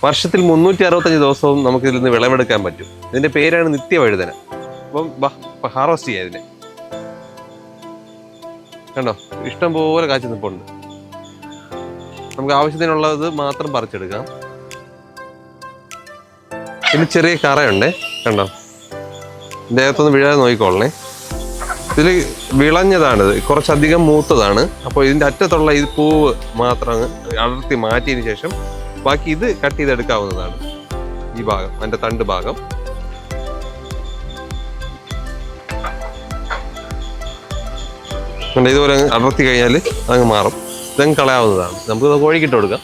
വർഷത്തിൽ 365 ദിവസവും നമുക്ക് ഇതിൽ നിന്ന് വിളവെടുക്കാൻ പറ്റും. ഇതിന്റെ പേരാണ് നിത്യവഴുതന. അപ്പം ഹാർവസ്റ്റ് ചെയ്യാം ഇതിനെ. കണ്ടോ, ഇഷ്ടം പോലെ കാച്ചു നിൽപ്പുണ്ട്. നമുക്ക് ആവശ്യത്തിനുള്ളത് മാത്രം പറിച്ചെടുക്കാം. ഇതിന് ചെറിയ കറയുണ്ടേ, കണ്ടോ, ദേഹത്തൊന്ന് വീഴാതെ നോക്കിക്കോളണേ. ഇതിൽ വിളഞ്ഞതാണിത്, കുറച്ചധികം മൂത്തതാണ്. അപ്പോൾ ഇതിൻ്റെ അറ്റത്തുള്ള ഈ പൂവ് മാത്രം അടർത്തി മാറ്റിയതിന് ശേഷം ബാക്കി ഇത് കട്ട് ചെയ്തെടുക്കാവുന്നതാണ്. ഈ ഭാഗം, അതിൻ്റെ തണ്ട് ഭാഗം. ഇതുപോലെ അങ്ങ് അടർത്തി കഴിഞ്ഞാൽ അങ്ങ് മാറും. ഇതങ്ങ് കളയാവുന്നതാണ്. നമുക്ക് കോഴിക്കിട്ട് കൊടുക്കാം.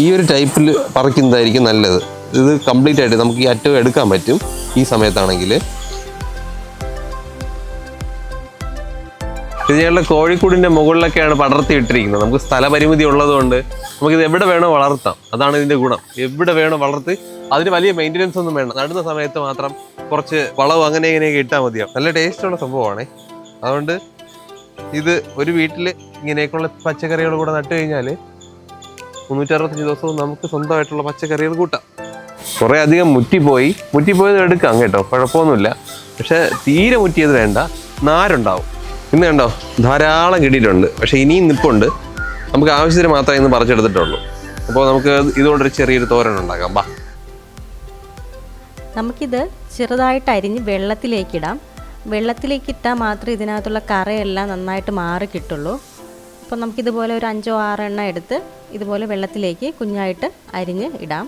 ഈ ഒരു ടൈപ്പിൽ പറിക്കുന്നതായിരിക്കും നല്ലത്. ഇത് കംപ്ലീറ്റ് ആയിട്ട് നമുക്ക് ഈ അറ്റം എടുക്കാൻ പറ്റും ഈ സമയത്താണെങ്കിൽ. ഇത് ഞങ്ങളുടെ കോഴിക്കൂടിൻ്റെ മുകളിലൊക്കെയാണ് പടർത്തി ഇട്ടിരിക്കുന്നത്. നമുക്ക് സ്ഥലപരിമിതി ഉള്ളതുകൊണ്ട് നമുക്കിത് എവിടെ വേണോ വളർത്താം. അതാണ് ഇതിൻ്റെ ഗുണം. എവിടെ വേണോ വളർത്തി, അതിന് വലിയ മെയിൻ്റനൻസ് ഒന്നും വേണം. നടുന്ന സമയത്ത് മാത്രം കുറച്ച് വളവും അങ്ങനെ ഇങ്ങനെയൊക്കെ ഇട്ടാൽ മതിയാവും. നല്ല ടേസ്റ്റുള്ള സംഭവമാണേ. അതുകൊണ്ട് ഇത് ഒരു വീട്ടിൽ ഇങ്ങനെയൊക്കെയുള്ള പച്ചക്കറികൾ കൂടെ നട്ട് കഴിഞ്ഞാൽ 365 ദിവസവും നമുക്ക് സ്വന്തമായിട്ടുള്ള പച്ചക്കറികൾ കൂട്ടാം. കുറേ അധികം മുറ്റിപ്പോയത് എടുക്കാം കേട്ടോ, കുഴപ്പമൊന്നുമില്ല. പക്ഷെ തീരെ മുറ്റിയത് വേണ്ട, നാരുണ്ടാവും. ഇന്ന് കണ്ടോ, ധാരാളം കിട്ടിയിട്ടുണ്ട്. പക്ഷെ ഇനിയും നിപ്പുണ്ട്. നമുക്ക് ആവശ്യത്തിന് മാത്രമേ ഇന്ന് പറിച്ചെടുത്തിട്ടുള്ളൂ. അപ്പോൾ നമുക്ക് ഇതുകൊണ്ടൊരു ചെറിയൊരു തോരൻ ഉണ്ടാക്കാം. നമുക്കിത് ചെറുതായിട്ട് അരിഞ്ഞ് വെള്ളത്തിലേക്കിടാം. വെള്ളത്തിലേക്കിട്ടാൽ മാത്രമേ ഇതിനകത്തുള്ള കറയെല്ലാം നന്നായിട്ട് മാറി കിട്ടുള്ളൂ. അപ്പോൾ നമുക്കിതുപോലെ ഒരു 5-6 എണ്ണം എടുത്ത് ഇതുപോലെ വെള്ളത്തിലേക്ക് കുഞ്ഞായിട്ട് അരിഞ്ഞ് ഇടാം.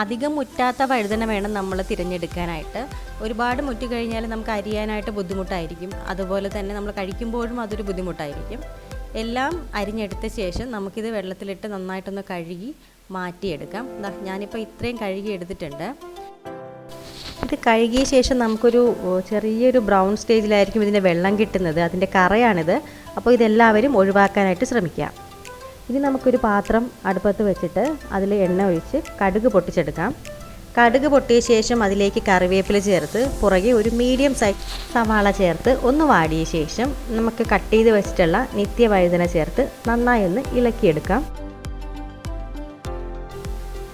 അധികം മുറ്റാത്ത വഴുതന വേണം നമ്മൾ തിരഞ്ഞെടുക്കാനായിട്ട്. ഒരുപാട് മുറ്റി കഴിഞ്ഞാൽ നമുക്ക് അരിയാനായിട്ട് ബുദ്ധിമുട്ടായിരിക്കും. അതുപോലെ തന്നെ നമ്മൾ കഴിക്കുമ്പോഴും അതൊരു ബുദ്ധിമുട്ടായിരിക്കും. എല്ലാം അരിഞ്ഞെടുത്ത ശേഷം നമുക്കിത് വെള്ളത്തിലിട്ട് നന്നായിട്ടൊന്ന് കഴുകി മാറ്റിയെടുക്കാം. ഞാനിപ്പോൾ ഇത്രയും കഴുകി എടുത്തിട്ടുണ്ട്. ഇത് കഴുകിയ ശേഷം നമുക്കൊരു ചെറിയൊരു ബ്രൗൺ സ്റ്റേജിലായിരിക്കും ഇതിൻ്റെ വെള്ളം കിട്ടുന്നത്. അതിൻ്റെ കറയാണിത്. അപ്പോൾ ഇതെല്ലാവരും ഒഴിവാക്കാനായിട്ട് ശ്രമിക്കാം. ഇനി നമുക്കൊരു പാത്രം അടുപ്പത്ത് വെച്ചിട്ട് അതിൽ എണ്ണ ഒഴിച്ച് കടുക് പൊട്ടിച്ചെടുക്കാം. കടുക് പൊട്ടിയ ശേഷം അതിലേക്ക് കറിവേപ്പില ചേർത്ത് പുറകെ ഒരു മീഡിയം സൈസ് സവാള ചേർത്ത് ഒന്ന് വാടിയ ശേഷം നമുക്ക് കട്ട് ചെയ്ത് വെച്ചിട്ടുള്ള നിത്യവഴുതന ചേർത്ത് നന്നായി ഒന്ന് ഇളക്കിയെടുക്കാം.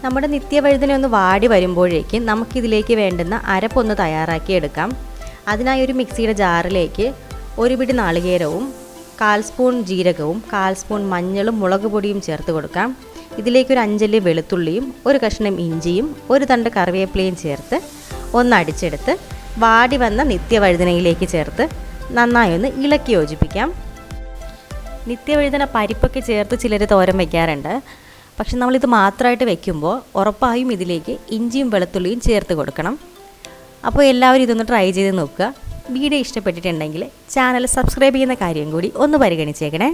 നമ്മുടെ നിത്യവഴുതന ഒന്ന് വാടി വരുമ്പോഴേക്കും നമുക്കിതിലേക്ക് വേണ്ടുന്ന അരപ്പൊന്ന് തയ്യാറാക്കി എടുക്കാം. അതിനായി ഒരു മിക്സിയുടെ ജാറിലേക്ക് 1 പിടി നാളികേരവും 1/4 സ്പൂൺ ജീരകവും 1/4 സ്പൂൺ മഞ്ഞളും മുളക് പൊടിയും ചേർത്ത് കൊടുക്കാം. ഇതിലേക്ക് ഒരു 5 അല്ലി വെളുത്തുള്ളിയും 1 കഷ്ണം ഇഞ്ചിയും 1 തണ്ട് കറിവേപ്പിലയും ചേർത്ത് ഒന്ന് അടിച്ചെടുത്ത് വാടി വന്ന നിത്യവഴുതനയിലേക്ക് ചേർത്ത് നന്നായി ഒന്ന് ഇളക്കി യോജിപ്പിക്കാം. നിത്യവഴുതന പരിപ്പൊക്കെ ചേർത്ത് ചിലർ തോരൻ വയ്ക്കാറുണ്ട്. പക്ഷെ നമ്മളിത് മാത്രമായിട്ട് വെക്കുമ്പോൾ ഉറപ്പായും ഇതിലേക്ക് ഇഞ്ചിയും വെളുത്തുള്ളിയും ചേർത്ത് കൊടുക്കണം. അപ്പോൾ എല്ലാവരും ഇതൊന്ന് ട്രൈ ചെയ്ത് നോക്കുക. വീഡിയോ ഇഷ്ടപ്പെട്ടിട്ടുണ്ടെങ്കിൽ ചാനൽ സബ്സ്ക്രൈബ് ചെയ്യുന്ന കാര്യം കൂടി ഒന്ന് പരിഗണിച്ചേക്കണേ.